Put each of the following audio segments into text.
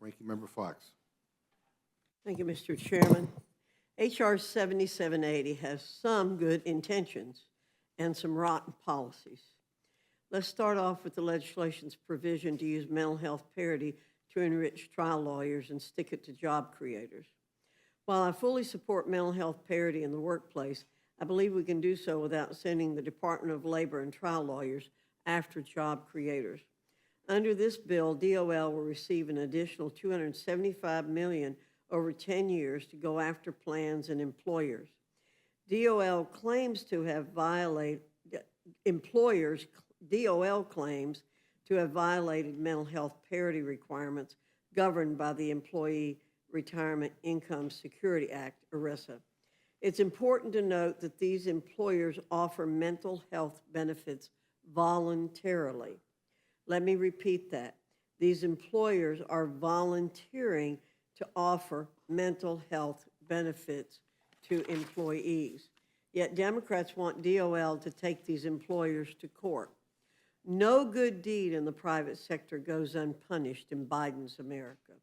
Ranking Member Foxx. Thank you, Mr. Chairman. H.R. 7780 has some good intentions and some rotten policies. Let's start off with the legislation's provision to use mental health parity to enrich trial lawyers and stick it to job creators. While I fully support mental health parity in the workplace, I believe we can do so without sending the Department of Labor and trial lawyers after job creators. Under this bill, DOL will receive an additional $275 million over 10 years to go after plans and employers. DOL claims to have violated mental health parity requirements governed by the Employee Retirement Income Security Act, ERISA. It's important to note that these employers offer mental health benefits voluntarily. Let me repeat that. These employers are volunteering to offer mental health benefits to employees. Yet Democrats want DOL to take these employers to court. No good deed in the private sector goes unpunished in Biden's America.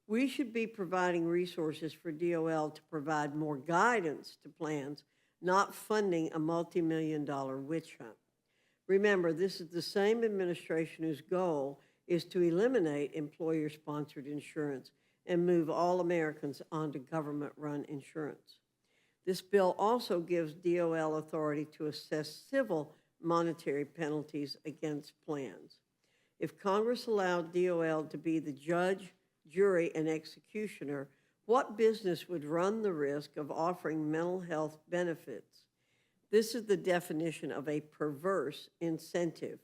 We should be providing resources for DOL to provide more guidance to plans, not funding a multi-million-dollar witch hunt. Remember, this is the same administration whose goal is to eliminate employer-sponsored insurance and move all Americans onto government-run insurance. This bill also gives DOL authority to assess civil monetary penalties against plans. If Congress allowed DOL to be the judge, jury, and executioner, what business would run the risk of offering mental health benefits? This is the definition of a perverse incentive,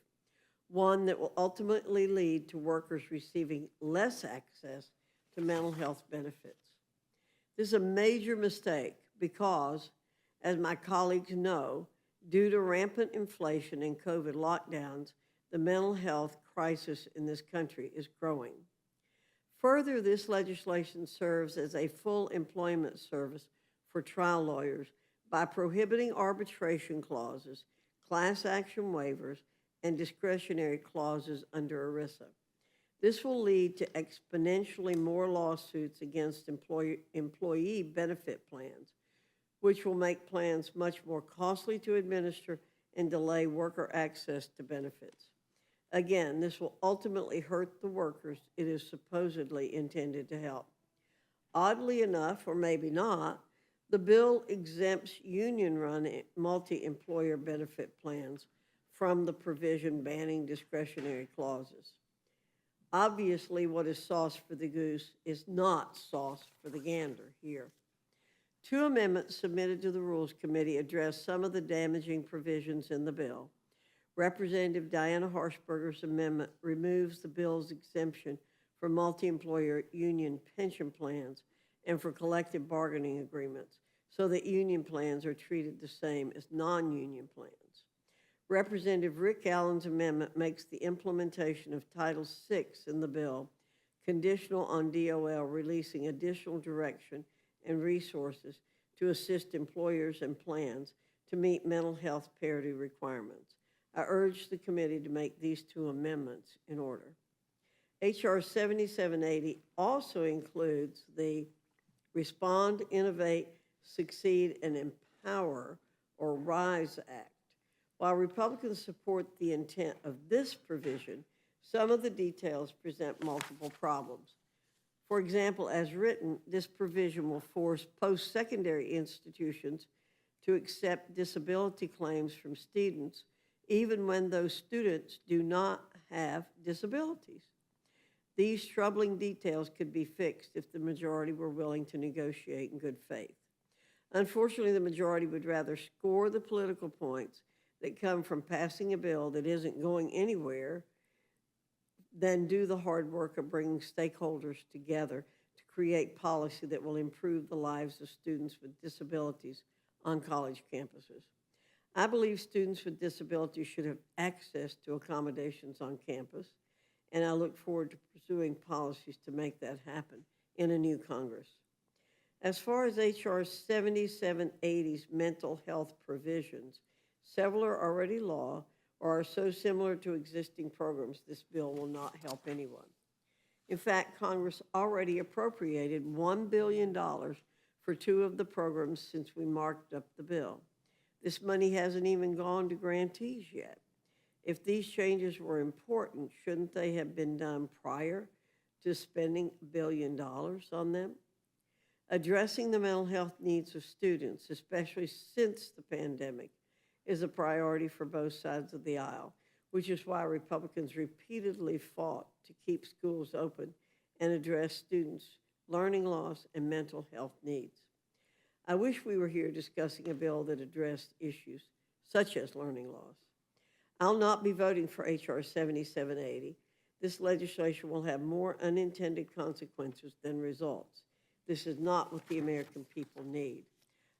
one that will ultimately lead to workers receiving less access to mental health benefits. This is a major mistake because, as my colleagues know, due to rampant inflation and COVID lockdowns, the mental health crisis in this country is growing. Further, this legislation serves as a full employment service for trial lawyers by prohibiting arbitration clauses, class action waivers, and discretionary clauses under ERISA. This will lead to exponentially more lawsuits against employee benefit plans, which will make plans much more costly to administer and delay worker access to benefits. Again, this will ultimately hurt the workers it is supposedly intended to help. Oddly enough, or maybe not, the bill exempts union-run multi-employer benefit plans from the provision banning discretionary clauses. Obviously, what is sauce for the goose is not sauce for the gander here. Two amendments submitted to the Rules Committee address some of the damaging provisions in the bill. Representative Diana Harshberger's amendment removes the bill's exemption for multi-employer union pension plans and for collective bargaining agreements so that union plans are treated the same as non-union plans. Representative Rick Allen's amendment makes the implementation of Title VI in the bill conditional on DOL releasing additional direction and resources to assist employers and plans to meet mental health parity requirements. I urge the committee to make these two amendments in order. H.R. 7780 also includes the Respond, Innovate, Succeed, and Empower, or RISE Act. While Republicans support the intent of this provision, some of the details present multiple problems. For example, as written, this provision will force post-secondary institutions to accept disability claims from students even when those students do not have disabilities. These troubling details could be fixed if the majority were willing to negotiate in good faith. Unfortunately, the majority would rather score the political points that come from passing a bill that isn't going anywhere than do the hard work of bringing stakeholders together to create policy that will improve the lives of students with disabilities on college campuses. I believe students with disabilities should have access to accommodations on campus, and I look forward to pursuing policies to make that happen in a new Congress. As far as H.R. 7780's mental health provisions, several are already law or are so similar to existing programs this bill will not help anyone. In fact, Congress already appropriated $1 billion for 2 of the programs since we marked up the bill. This money hasn't even gone to grantees yet. If these changes were important, shouldn't they have been done prior to spending $1 billion on them? Addressing the mental health needs of students, especially since the pandemic, is a priority for both sides of the aisle, which is why Republicans repeatedly fought to keep schools open and address students' learning loss and mental health needs. I wish we were here discussing a bill that addressed issues such as learning loss. I'll not be voting for H.R. 7780. This legislation will have more unintended consequences than results. This is not what the American people need.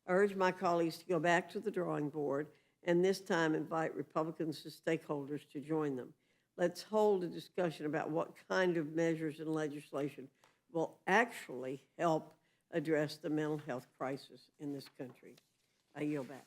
I urge my colleagues to go back to the drawing board and this time invite Republicans and stakeholders to join them. Let's hold a discussion about what kind of measures and legislation will actually help address the mental health crisis in this country. I yield back.